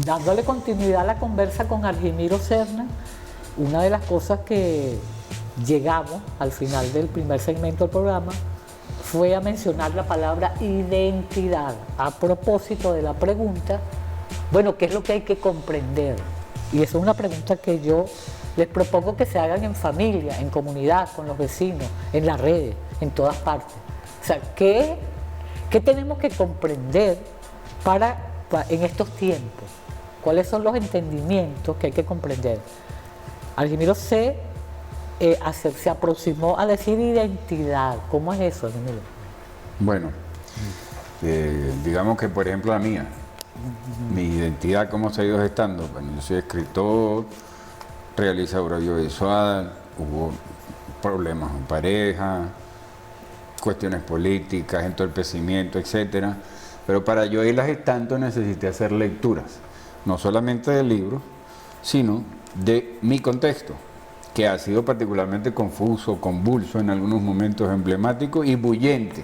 dándole continuidad a la conversa con Argimiro Serna, una de las cosas que llegamos al final del primer segmento del programa fue a mencionar la palabra identidad, a propósito de la pregunta, bueno, ¿qué es lo que hay que comprender? Y esa es una pregunta que yo les propongo que se hagan en familia, en comunidad, con los vecinos, en las redes, en todas partes. O sea, ¿qué tenemos que comprender en estos tiempos? ¿Cuáles son los entendimientos que hay que comprender? Argimiro se aproximó a decir identidad. ¿Cómo es eso, Argimiro? Bueno, digamos que por ejemplo la mía, mi identidad, ¿cómo se ha ido gestando? Bueno, yo soy escritor, realizador audiovisual, hubo problemas en pareja, cuestiones políticas, entorpecimiento, etcétera. Pero para yo irlas gestando necesité hacer lecturas, no solamente del libro, sino de mi contexto, que ha sido particularmente confuso, convulso en algunos momentos, emblemático y bullente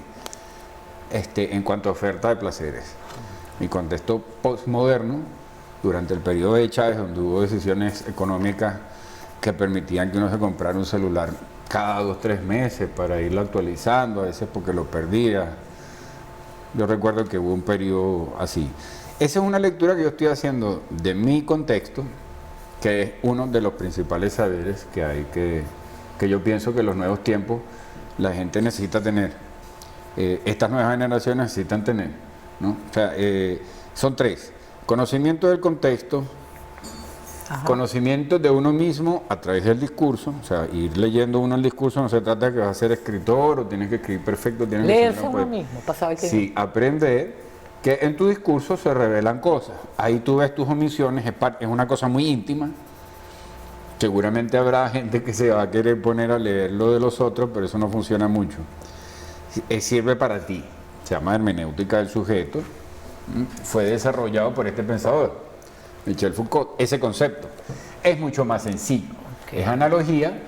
en cuanto a oferta de placeres. Mi contexto postmoderno, durante el periodo de Chávez, donde hubo decisiones económicas que permitían que uno se comprara un celular cada 2 o 3 meses para irlo actualizando, a veces porque lo perdía. Yo recuerdo que hubo un periodo así. Esa es una lectura que yo estoy haciendo de mi contexto, que es uno de los principales saberes que hay que yo pienso que en los nuevos tiempos la gente necesita tener. Estas nuevas generaciones necesitan tener, ¿no? O sea, son 3. Conocimiento del contexto, Ajá. Conocimiento de uno mismo a través del discurso, o sea, ir leyendo uno el discurso, no se trata de que vas a ser escritor o tienes que escribir perfecto, tienes leerse que ser uno mismo, para saber quién sí, aprender que en tu discurso se revelan cosas. Ahí tú ves tus omisiones, es una cosa muy íntima. Seguramente habrá gente que se va a querer poner a leer lo de los otros, pero eso no funciona mucho. Sirve para ti, se llama hermenéutica del sujeto, fue desarrollado por este pensador, Michel Foucault. Ese concepto es mucho más sencillo, es analogía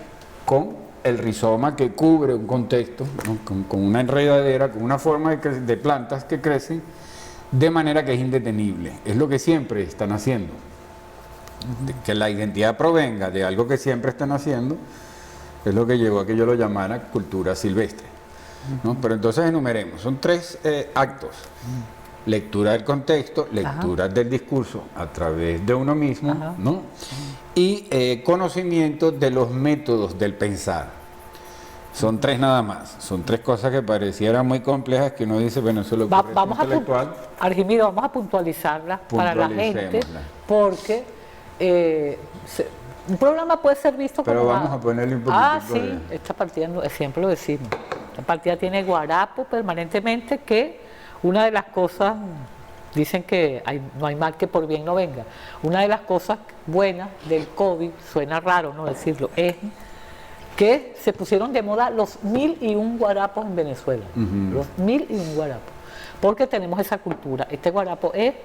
con el rizoma que cubre un contexto, ¿no? con una enredadera, con una forma de plantas que crecen de manera que es indetenible. Es lo que siempre están haciendo. Que la identidad provenga de algo que siempre están haciendo es lo que llevó a que yo lo llamara cultura silvestre, ¿no? Pero entonces enumeremos, son 3 actos: lectura del contexto, lectura del discurso a través de uno mismo, ¿no? Y conocimiento de los métodos del pensar. Son 3 nada más, son 3 cosas que parecieran muy complejas que uno dice, bueno, eso lo ocurre vamos intelectual. Argimiro, vamos a puntualizarlas para la gente, porque un programa puede ser visto como... Pero vamos a ponerle un poquito sí, esta partida, siempre lo decimos, esta partida tiene guarapo permanentemente, que una de las cosas, dicen que no hay mal que por bien no venga, una de las cosas buenas del COVID, suena raro no decirlo, es que se pusieron de moda los 1001 guarapos en Venezuela, los 1001 guarapos, porque tenemos esa cultura. Este guarapo es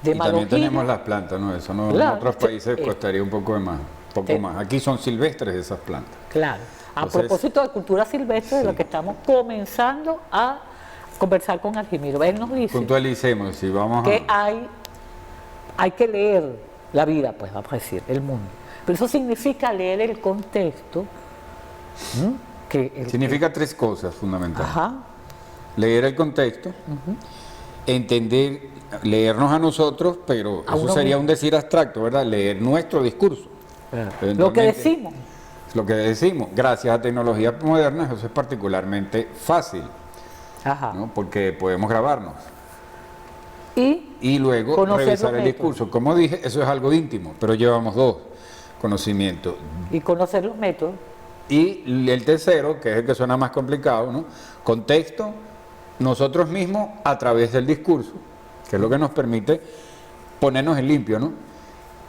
de y malogía. También tenemos las plantas, ¿no? Eso no, claro, en otros países costaría un poco más, más. Aquí son silvestres esas plantas. Claro. Entonces, propósito de cultura silvestre, de lo que estamos comenzando a conversar con Argimiro. Él nos dice puntualicemos, si vamos que hay que leer la vida, pues vamos a decir, el mundo. Pero eso significa leer el contexto. Significa 3 cosas fundamentales. Leer el contexto, entender, leernos a nosotros, pero eso sería un decir abstracto, ¿verdad? Leer nuestro discurso. Lo que decimos. Lo que decimos, gracias a tecnologías modernas, eso es particularmente fácil, ¿no? Porque podemos grabarnos. Y luego revisar el discurso. Como dije, eso es algo íntimo, pero llevamos 2: conocimiento. Y conocer los métodos. Y el tercero, que es el que suena más complicado, ¿no? Contexto, nosotros mismos a través del discurso, que es lo que nos permite ponernos en limpio, ¿no?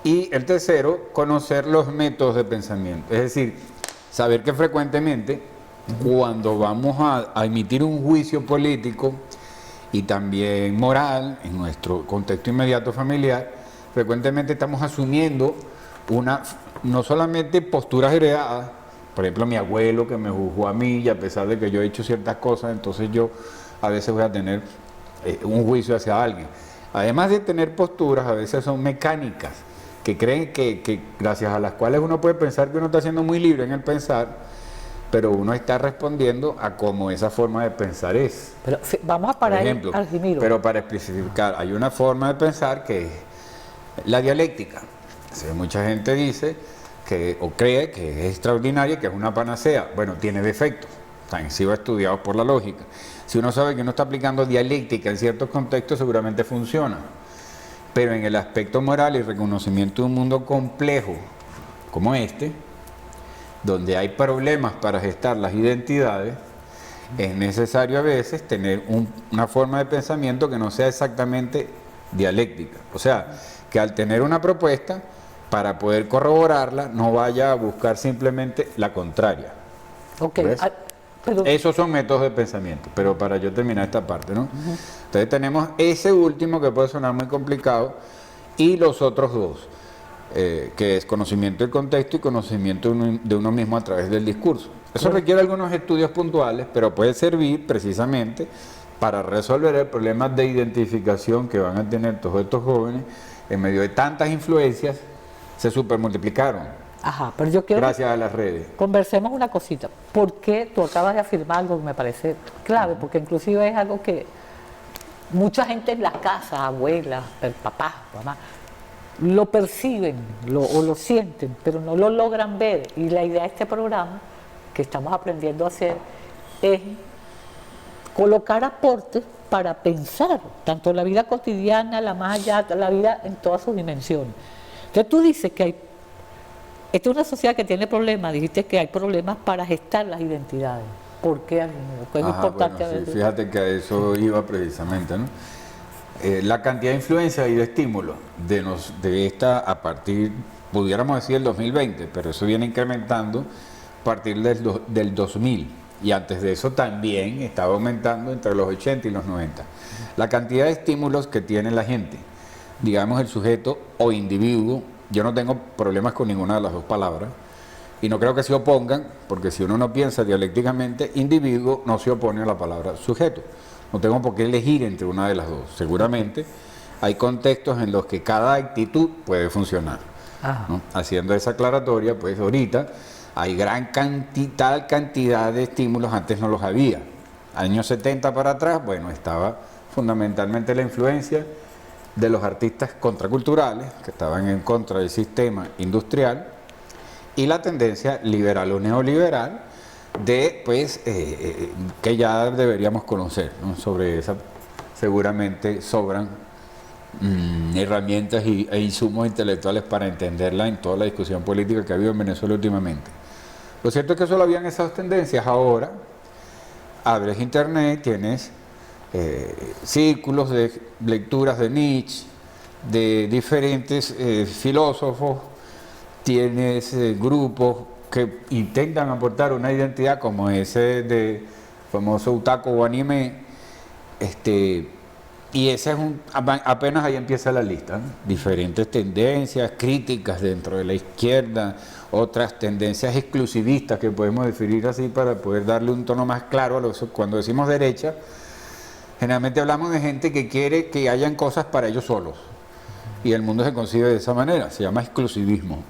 Y el tercero, conocer los métodos de pensamiento. Es decir, saber que frecuentemente, cuando vamos a emitir un juicio político y también moral, en nuestro contexto inmediato familiar, frecuentemente estamos asumiendo no solamente posturas heredadas. Por ejemplo, mi abuelo que me juzgó a mí, y a pesar de que yo he hecho ciertas cosas, entonces yo a veces voy a tener un juicio hacia alguien. además de tener posturas, a veces son mecánicas, que creen que gracias a las cuales uno puede pensar que uno está siendo muy libre en el pensar, pero uno está respondiendo a cómo esa forma de pensar es. Pero vamos a parar Por ejemplo, al Argimiro. pero para especificar, hay una forma de pensar que es la dialéctica. O sea, mucha gente dice que, o cree que es extraordinaria, que es una panacea. Bueno, tiene defectos, han sido estudiados por la lógica. Si uno sabe que uno está aplicando dialéctica en ciertos contextos, seguramente funciona. Pero en el aspecto moral y reconocimiento de un mundo complejo como este, donde hay problemas para gestar las identidades, es necesario a veces tener una forma de pensamiento que no sea exactamente dialéctica. O sea, que al tener una propuesta, para poder corroborarla, no vaya a buscar simplemente la contraria. Ok, pero esos son métodos de pensamiento, pero para yo terminar esta parte, ¿no? Entonces tenemos ese último que puede sonar muy complicado y los otros dos, que es conocimiento del contexto y conocimiento de uno mismo a través del discurso. Eso requiere algunos estudios puntuales, pero puede servir precisamente para resolver el problema de identificación que van a tener todos estos jóvenes en medio de tantas influencias, se supermultiplicaron. Ajá, pero yo quiero gracias a las redes. Conversemos una cosita. ¿Por qué tú acabas de afirmar algo que me parece clave? Porque inclusive es algo que mucha gente en las casas, abuelas, papás, mamá, lo perciben o lo sienten, pero no lo logran ver. Y la idea de este programa, que estamos aprendiendo a hacer, es colocar aportes para pensar, tanto la vida cotidiana, la más allá, la vida en todas sus dimensiones. Entonces tú dices que esta es una sociedad que tiene problemas, dijiste que hay problemas para gestar las identidades. ¿Por qué, Argimiro? ¿Qué es importante? Bueno, sí, fíjate que a eso iba precisamente, ¿no? La cantidad de influencia y de estímulo de esta a partir, pudiéramos decir, el 2020, pero eso viene incrementando a partir del 2000. Y antes de eso también estaba aumentando entre los 80 y los 90. La cantidad de estímulos que tiene la gente, digamos el sujeto o individuo, yo no tengo problemas con ninguna de las dos palabras y no creo que se opongan, porque si uno no piensa dialécticamente, individuo no se opone a la palabra sujeto. No tengo por qué elegir entre una de las dos. Seguramente hay contextos en los que cada actitud puede funcionar, ¿no? Haciendo esa aclaratoria, pues ahorita hay gran cantidad de estímulos, antes no los había. Años 70 para atrás, bueno, estaba fundamentalmente la influencia de los artistas contraculturales, que estaban en contra del sistema industrial, y la tendencia liberal o neoliberal, que ya deberíamos conocer, ¿no? Sobre esa seguramente sobran herramientas e insumos intelectuales para entenderla en toda la discusión política que ha habido en Venezuela últimamente. Lo cierto es que solo habían esas tendencias. Ahora abres internet, tienes círculos de lecturas de Nietzsche, de diferentes filósofos, tienes grupos que intentan aportar una identidad como ese de famoso otaku o anime, y ese es apenas ahí empieza la lista, ¿no? Diferentes tendencias críticas dentro de la izquierda, otras tendencias exclusivistas que podemos definir así para poder darle un tono más claro a cuando decimos derecha. Generalmente hablamos de gente que quiere que hayan cosas para ellos solos. Y el mundo se concibe de esa manera, se llama exclusivismo.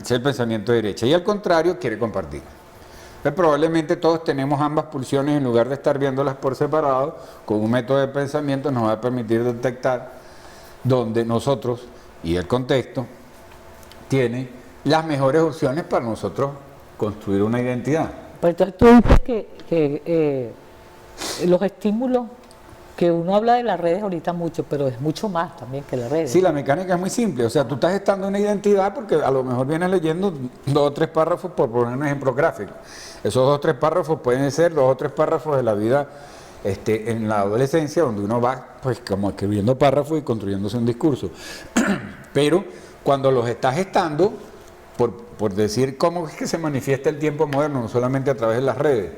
Es el pensamiento de derecha. Y al contrario, quiere compartir. Pero probablemente todos tenemos ambas pulsiones, en lugar de estar viéndolas por separado, con un método de pensamiento nos va a permitir detectar donde nosotros y el contexto tiene las mejores opciones para nosotros construir una identidad. Pero entonces tú dices que los estímulos, que uno habla de las redes ahorita mucho, pero es mucho más también que las redes. Sí, la mecánica es muy simple. O sea, tú estás gestando una identidad porque a lo mejor vienes leyendo 2 o 3 párrafos, por poner un ejemplo gráfico. Esos 2 o 3 párrafos pueden ser 2 o 3 párrafos de la vida en la adolescencia, donde uno va pues como escribiendo párrafos y construyéndose un discurso. Pero cuando los estás gestando, por decir cómo es que se manifiesta el tiempo moderno, no solamente a través de las redes,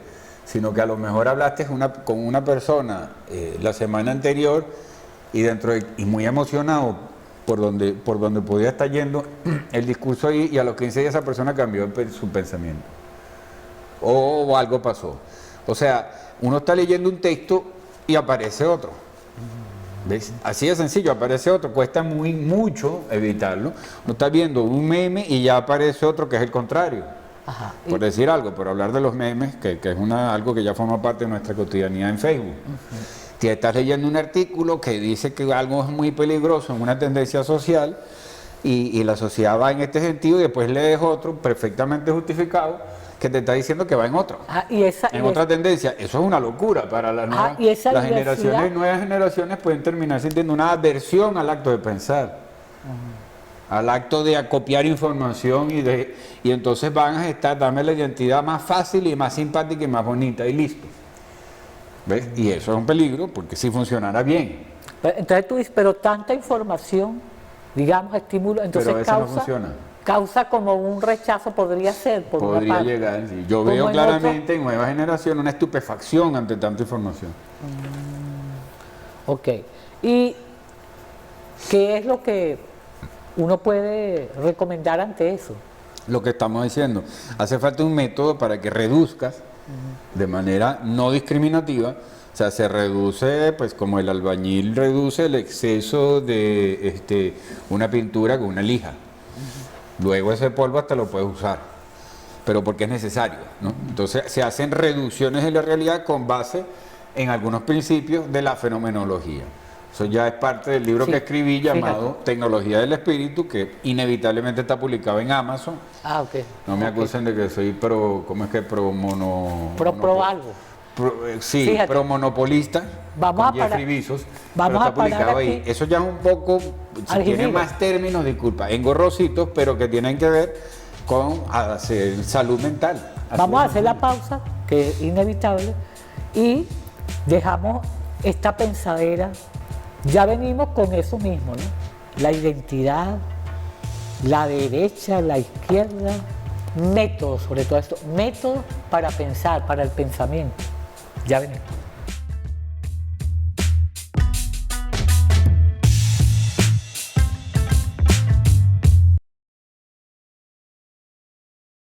sino que a lo mejor hablaste con una persona la semana anterior y muy emocionado por donde podía estar yendo el discurso ahí, y a los 15 días esa persona cambió su pensamiento o algo pasó. O sea, uno está leyendo un texto y aparece otro. ¿Ves? Así de sencillo, aparece otro, cuesta mucho evitarlo. No está viendo un meme y ya aparece otro que es el contrario. Ajá. Por decir algo, por hablar de los memes, que es algo que ya forma parte de nuestra cotidianidad en Facebook. Te estás leyendo un artículo que dice que algo es muy peligroso en una tendencia social y la sociedad va en este sentido y después lees otro perfectamente justificado que te está diciendo que va en otro. En otra tendencia. Eso es una locura para las nuevas nuevas generaciones pueden terminar sintiendo una aversión al acto de pensar, al acto de acopiar información y entonces van a darme la identidad más fácil y más simpática y más bonita y listo. ¿Ves? Y eso es un peligro porque si funcionara bien. Entonces tú dices, pero tanta información, digamos, estímulo, entonces pero eso no funciona. Causa como un rechazo, podría ser, por una parte. Podría llegar, sí. Yo veo claramente en nueva generación una estupefacción ante tanta información. Ok. ¿Y qué es lo que uno puede recomendar ante eso? Lo que estamos diciendo, hace falta un método para que reduzcas de manera no discriminativa, o sea, se reduce, pues como el albañil reduce el exceso de una pintura con una lija. Luego ese polvo hasta lo puedes usar, pero porque es necesario, ¿no? Entonces se hacen reducciones de la realidad con base en algunos principios de la fenomenología. Eso ya es parte del libro que escribí llamado Tecnología del Espíritu, que inevitablemente está publicado en Amazon. Ah, ok. No me acusen de que soy pro algo. Sí, fíjate, pro monopolista. Vamos a Jeffrey Bezos, vamos pero está publicado ahí. Eso ya es un poco, tiene más términos, disculpa, engorrositos, pero que tienen que ver con hacer salud mental. Vamos a hacer la pausa, que es inevitable, y dejamos esta pensadera. Ya venimos con eso mismo, ¿no? La identidad, la derecha, la izquierda, métodos, sobre todo esto, métodos para pensar, para el pensamiento. Ya venimos.